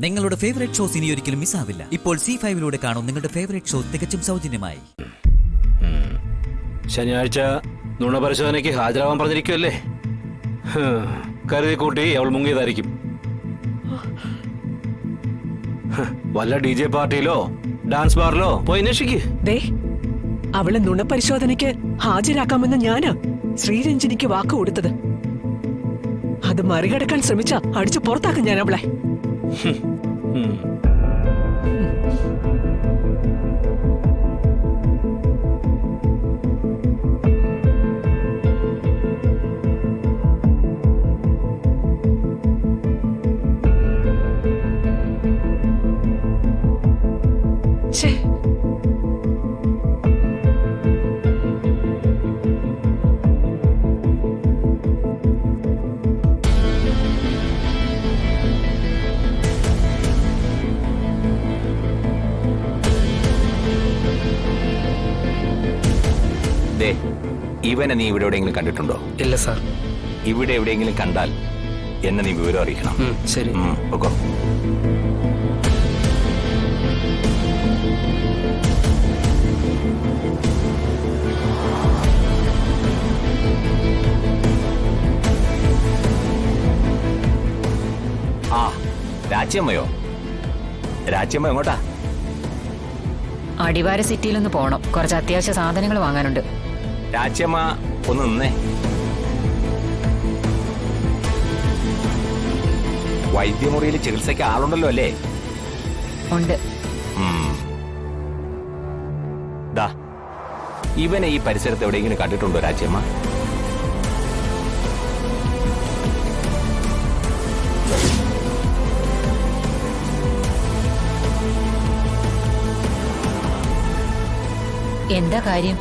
നിങ്ങളുടെ favourite shows ഇനി ഒരിക്കലും മിസ്സാവില്ല. ഇപ്പോൾ C5 കാണും നിങ്ങളുടെ ഫേവറേറ്റ് ഷോ തികച്ചും സൗജന്യമായി. ശനിയാഴ്ച നുണപരിശോധനയ്ക്ക് ഹാജരാവാൻ പറഞ്ഞിരിക്കുമല്ലേ? കരുതി കൂട്ടി അവൾ മുങ്ങിയതായിരിക്കും. വല്ല DJ പാർട്ടിയിലോ ഡാൻസ് ബാറിലോ പോയി അന്വേഷിക്ക്. അവളെ നുണപരിശോധനയ്ക്ക് ഹാജരാക്കാമെന്ന് ഞാനാ ശ്രീരഞ്ജിനിക്ക് വാക്ക് കൊടുത്തത്. അത് മറികടക്കാൻ ശ്രമിച്ച അടിച്ചു പുറത്താക്കും ഞാൻ അവളെ. ഇവനെ നീ ഇവിടെ എവിടെയെങ്കിലും കണ്ടിട്ടുണ്ടോ? ഇല്ല സാർ. ഇവിടെ എവിടെയെങ്കിലും കണ്ടാൽ എന്നെ നീ വിവരം അറിയിക്കണം. ശരി. ഓക്കോ. ആ രാജ്യമ്മയോ? രാജ്യമ്മ എങ്ങോട്ടാ? അടിവാര സിറ്റിയിലൊന്ന് പോണം. കുറച്ച് അത്യാവശ്യ സാധനങ്ങൾ വാങ്ങാനുണ്ട്. രാജ്യമ്മ ഒന്ന് നിന്നേ. വൈദ്യമുറിയിൽ ചികിത്സയ്ക്ക് ആളുണ്ടല്ലോ അല്ലേ? ഉണ്ട്. ദാ ഇവനെ ഈ പരിസരത്ത് എവിടെയെങ്കിലും കണ്ടിട്ടുണ്ടോ രാജ്യമ്മ? എന്താ കാര്യം?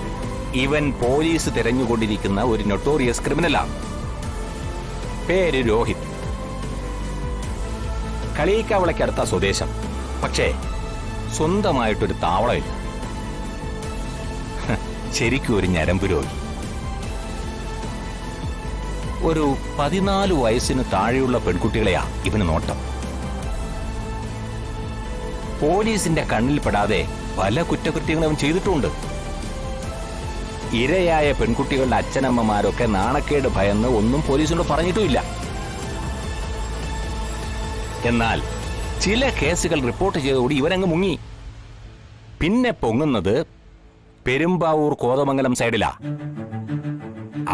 ഇവൻ പോലീസ് തിരഞ്ഞുകൊണ്ടിരിക്കുന്ന ഒരു നൊട്ടോറിയസ് ക്രിമിനലാണ്. പേര് രോഹിത്. കളിയിക്കാവളയ്ക്കടുത്ത സ്വദേശം. പക്ഷേ സ്വന്തമായിട്ടൊരു താവളമില്ല. ശരിക്കും ഒരു ഞരമ്പ് രോഗി. ഒരു 14 വയസ്സിന് താഴെയുള്ള പെൺകുട്ടികളെയാ ഇവന് നോട്ടം. പോലീസിന്റെ കണ്ണിൽപ്പെടാതെ പല കുറ്റകൃത്യങ്ങളും അവൻ ചെയ്തിട്ടുണ്ട്. ഇരയായ പെൺകുട്ടികളുടെ അച്ഛനമ്മമാരൊക്കെ നാണക്കേട് ഭയന്ന് ഒന്നും പോലീസിനോട് പറഞ്ഞിട്ടുമില്ല. എന്നാൽ ചില കേസുകൾ റിപ്പോർട്ട് ചെയ്തതോടെ ഇവരങ്ങ് മുങ്ങി. പിന്നെ പൊങ്ങുന്നത് പെരുമ്പാവൂർ കോതമംഗലം സൈഡിലാ.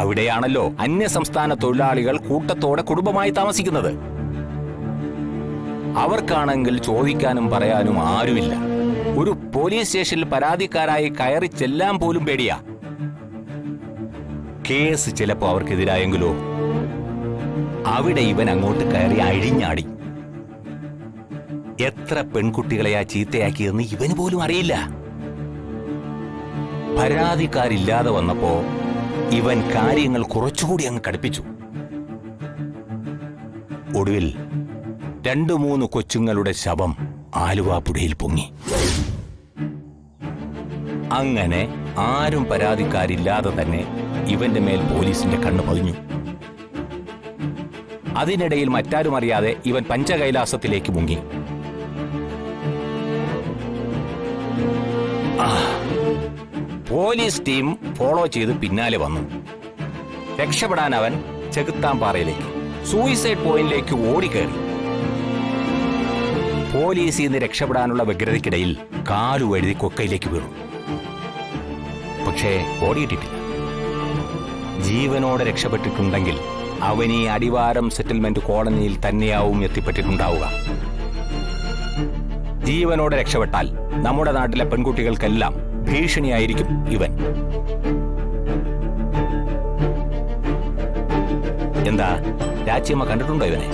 അവിടെയാണല്ലോ അന്യസംസ്ഥാന തൊഴിലാളികൾ കൂട്ടത്തോടെ കുടുംബമായി താമസിക്കുന്നത്. അവർക്കാണെങ്കിൽ ചോദിക്കാനും പറയാനും ആരുമില്ല. ഒരു പോലീസ് സ്റ്റേഷനിൽ പരാതിക്കാരായി കയറി ചെല്ലാൻ പോലും പേടിയാ. കേസ് ചിലപ്പോ അവർക്കെതിരായെങ്കിലോ? അവിടെ ഇവൻ അങ്ങോട്ട് കയറി അഴിഞ്ഞാടി. എത്ര പെൺകുട്ടികളെയാ ചീത്തയാക്കിയതെന്ന് ഇവന് പോലും അറിയില്ല. പരാതിക്കാരില്ലാതെ വന്നപ്പോ ഇവൻ കാര്യങ്ങൾ കുറച്ചുകൂടി അങ്ങ് കടുപ്പിച്ചു. ഒടുവിൽ 2-3 കൊച്ചുങ്ങളുടെ ശവം ആലുവാപ്പുഴയിൽ പൊങ്ങി. അങ്ങനെ ആരും പരാതിക്കാരില്ലാതെ തന്നെ ഇവന്റെ മേൽ പോലീസിന്റെ കണ്ണ് പതിഞ്ഞു. അതിനിടയിൽ മറ്റാരും അറിയാതെ ഇവൻ പഞ്ചകൈലാസത്തിലേക്ക് മുങ്ങി. പോലീസ് ടീം ഫോളോ ചെയ്ത് പിന്നാലെ വന്നു. രക്ഷപ്പെടാൻ അവൻ ചെകുത്താംപാറയിലേക്ക്, സൂയിസൈഡ് പോയിന്റിലേക്ക് ഓടിക്കയറി. പോലീസിൽ നിന്ന് രക്ഷപ്പെടാനുള്ള വ്യഗ്രതയ്ക്കിടയിൽ കാലു വഴുതി കൊക്കയിലേക്ക് വീണു. പക്ഷേ ഓടിയിട്ടിട്ടില്ല. ജീവനോടെ രക്ഷപ്പെട്ടിട്ടുണ്ടെങ്കിൽ അവൻ ഈ അടിവാരം സെറ്റിൽമെന്റ് കോളനിയിൽ തന്നെയാവും എത്തിപ്പെട്ടിട്ടുണ്ടാവുക. ജീവനോടെ രക്ഷപ്പെട്ടാൽ നമ്മുടെ നാട്ടിലെ പെൺകുട്ടികൾക്കെല്ലാം ഭീഷണിയായിരിക്കും ഇവൻ. എന്താ രാജ്യമ്മ കണ്ടിട്ടുണ്ടോ ഇവനെ?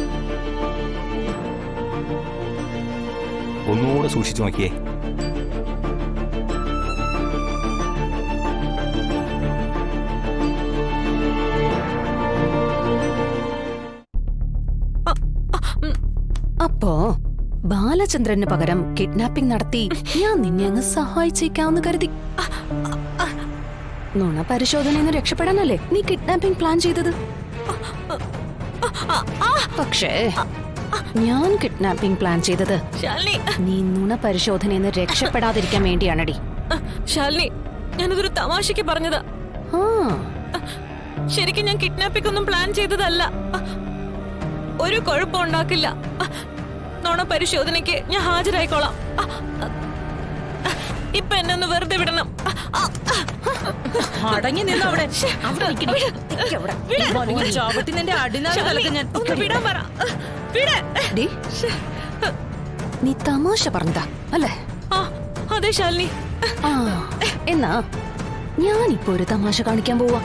ഒന്നുകൂടെ സൂക്ഷിച്ചു നോക്കിയേ. അപ്പോ ബാലചന്ദ്രന് പകരം കിഡ്നാപ്പിംഗ് നടത്തി ഞാൻ നിന്നെ അങ്ങ് സഹായിച്ചേക്കാന്ന് കരുതി. നുണ പരിശോധനയിൽ രക്ഷപ്പെടാനല്ലേ നീ കിഡ്നാപ്പിംഗ് പ്ലാൻ ചെയ്തത്? പക്ഷേ ഞാൻ കിഡ്നാപ്പിംഗ് പ്ലാൻ ചെയ്തത് ശാലിനി നീ നുണ പരിശോധനയിൽ നിന്ന് രക്ഷപ്പെടാതിരിക്കാൻ വേണ്ടിയാണടി. ശാലിനി ഞാനതൊരു തമാശക്ക് പറഞ്ഞതാ. ആ ശരിക്കും ഞാൻ കിഡ്നാപ്പിംഗ് ഒന്നും പ്ലാൻ ചെയ്തതല്ല. ഒരു കുഴപ്പം ഉണ്ടാക്കില്ല. നോണ പരിശോധനയ്ക്ക് ഞാൻ ഹാജരായിക്കോളാം. ഇപ്പൊ എന്നെ ഒന്ന് വെറുതെ വിടണം. അടങ്ങി നിന്ന് അവിടെ. അവിടെ നിൽക്കടി. നിക്ക് അവിടെ. ഒരു ചാവട്ടി നിന്റെ അടിനാല് കലക്ക് ഞാൻ. ഒന്ന് വിടാൻ പറ. വിട്. ഡി, നീ തമാശ പറഞ്ഞതാ അല്ലേ? ആ അതെ ശാലിനി. ആ എന്നാ ഞാനിപ്പോ ഒരു തമാശ കാണിക്കാൻ പോവാ.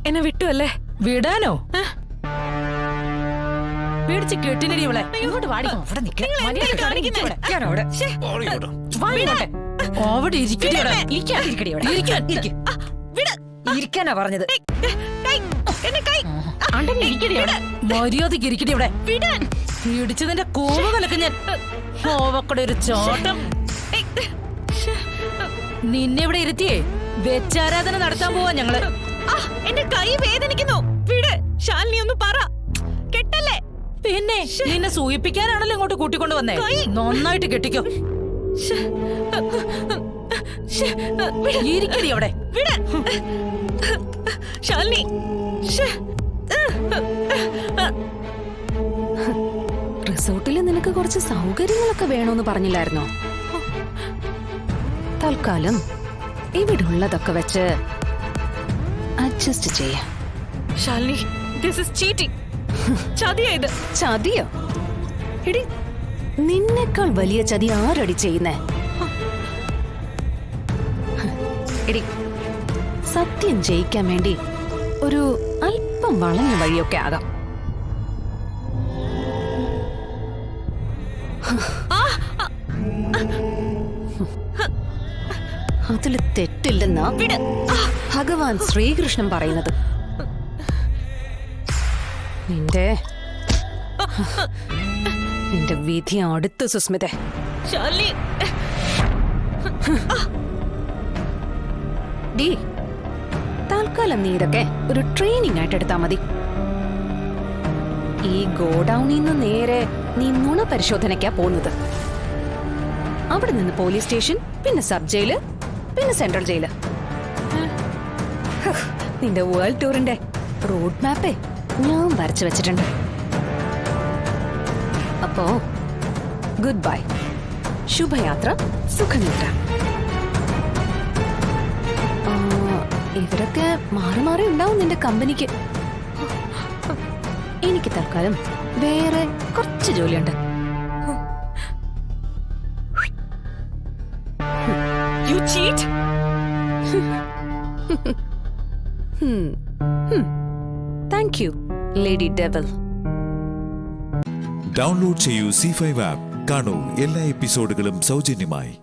എന്നെ വിട്ടു അല്ലേ? വിടാനോ? പേടിച്ച് കെട്ടിനടി ഇവളെ. ഇങ്ങോട്ട് വാടി. അവിടെ നിൽക്ക്. അവിടെ ഇരിക്കടി അവിടെ. ഇരിക്കാതിരിക്കടി അവിടെ. ഇരിക്കാനാ പറഞ്ഞത്. മര്യാദക്ക് ഇരിക്കടി അവിടെ. ഇടിച്ചതിന്റെ കോമ കലക്ക് ഞാൻ. ഓവക്കടെ ഒരു ചോട്ടം. നിന്നെ ഇവിടെ ഇരുത്തിയേ വെച്ചാരാധന നടത്താൻ പോവാ ഞങ്ങള്. എന്റെ കൈ വേദനിക്കുന്നു. വിട് ശാലിനി, ഒന്ന് പറ. കെട്ടല്ലേ? പിന്നെ നിന്നെ സൂയിപ്പിക്കാനാണല്ലോ ഇങ്ങോട്ട് കൂട്ടിക്കൊണ്ട് വന്നേ. നന്നായിട്ട് കെട്ടിക്കോ. ഇരിക്കടി അവിടെ. വിട് ശാലിനി. റിസോർട്ടിൽ നിനക്ക് കുറച്ച് സൗകര്യങ്ങളൊക്കെ വേണോന്ന് പറഞ്ഞില്ലായിരുന്നോ? തൽക്കാലം ഇവിടെ ഉള്ളതൊക്കെ വെച്ച് അഡ്ജസ്റ്റ് ചെയ്യാം. Shalini, this is cheating. ചതിയാ ഇത്. ചതിയോ? എടി, നിന്നെക്കാൾ വലിയ ചതി ആരടി ചെയ്യുന്നേ? എടി, സത്യം ജയിക്കാൻ വേണ്ടി ഒരു അല്പം വളഞ്ഞ വഴിയൊക്കെ ആകാം. അതിൽ തെറ്റില്ലെന്നാ ഭഗവാൻ ശ്രീകൃഷ്ണൻ പറയുന്നത്. നിന്റെ വിധി അടുത്ത് സുസ്മിത. ശാലിനി. ഡി, തൽക്കാലം നീ ഇതൊക്കെ ഒരു ട്രെയിനിങ് ആയിട്ട് എടുത്താ മതി. ഈ ഗോഡൌണിൽ നിന്ന് നേരെ നീ നുണ പരിശോധനയ്ക്കാ പോകുന്നത്. അവിടെ നിന്ന് പോലീസ് സ്റ്റേഷൻ, പിന്നെ സബ് ജയില്, പിന്നെ സെൻട്രൽ ജയില്. നിന്റെ വേൾഡ് ടൂറിന്റെ റോഡ് മാപ്പേ ഞാൻ വരച്ചു വെച്ചിട്ടുണ്ട്. അപ്പോ ഗുഡ് ബൈ, ശുഭയാത്ര, സുഖനിദ്ര. ഇവരൊക്കെ മാറി മാറി ഉണ്ടാവും നിന്റെ കമ്പനിക്ക്. എനിക്ക് തൽക്കാലം വേറെ കുറച്ച് ജോലിയുണ്ട്. You cheat? Thank you, Lady Devil. Download ചെയ്യൂ C5 ആപ്പ്. കാണൂ എല്ലാ എപ്പിസോഡുകളും സൗജന്യമായി.